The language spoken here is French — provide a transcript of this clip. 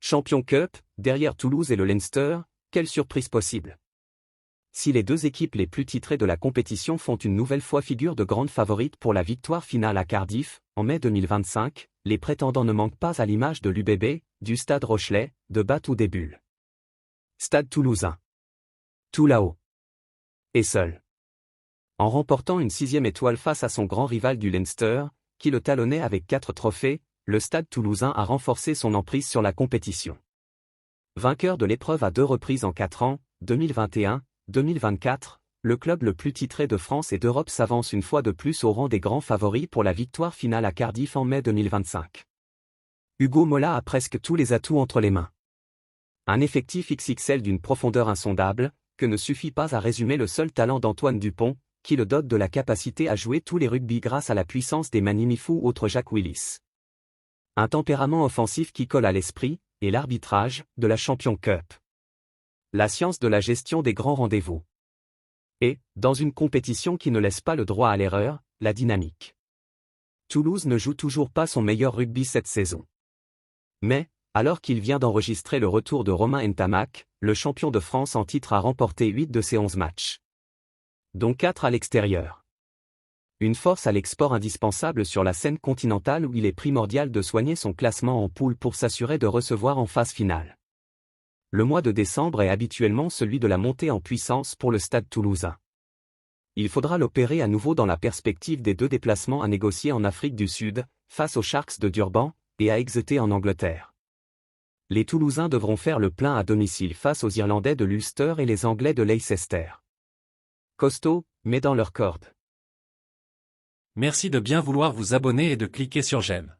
Champions Cup, derrière Toulouse et le Leinster, quelle surprise possible. Si les deux équipes les plus titrées de la compétition font une nouvelle fois figure de grandes favorites pour la victoire finale à Cardiff, en mai 2025, les prétendants ne manquent pas à l'image de l'UBB, du Stade Rochelais, de Bath ou des Bulls. Stade Toulousain. Tout là-haut. Et seul. En remportant une 6e étoile face à son grand rival du Leinster, qui le talonnait avec 4 trophées, le Stade Toulousain a renforcé son emprise sur la compétition. Vainqueur de l'épreuve à 2 reprises en 4 ans, 2021, 2024, le club le plus titré de France et d'Europe s'avance une fois de plus au rang des grands favoris pour la victoire finale à Cardiff en mai 2025. Hugo Mola a presque tous les atouts entre les mains. Un effectif XXL d'une profondeur insondable, que ne suffit pas à résumer le seul talent d'Antoine Dupont, qui le dote de la capacité à jouer tous les rugby grâce à la puissance des Manimifou ou autres Jack Willis. Un tempérament offensif qui colle à l'esprit, et l'arbitrage, de la Champions Cup. La science de la gestion des grands rendez-vous. Et, dans une compétition qui ne laisse pas le droit à l'erreur, la dynamique. Toulouse ne joue toujours pas son meilleur rugby cette saison. Mais, alors qu'il vient d'enregistrer le retour de Romain Ntamak, le champion de France en titre a remporté 8 de ses 11 matchs. Dont 4 à l'extérieur. Une force à l'export indispensable sur la scène continentale où il est primordial de soigner son classement en poule pour s'assurer de recevoir en phase finale. Le mois de décembre est habituellement celui de la montée en puissance pour le Stade Toulousain. Il faudra l'opérer à nouveau dans la perspective des 2 déplacements à négocier en Afrique du Sud, face aux Sharks de Durban, et à Exeter en Angleterre. Les Toulousains devront faire le plein à domicile face aux Irlandais de l'Ulster et les Anglais de Leicester. Costaud, mais dans leur corde. Merci de bien vouloir vous abonner et de cliquer sur j'aime.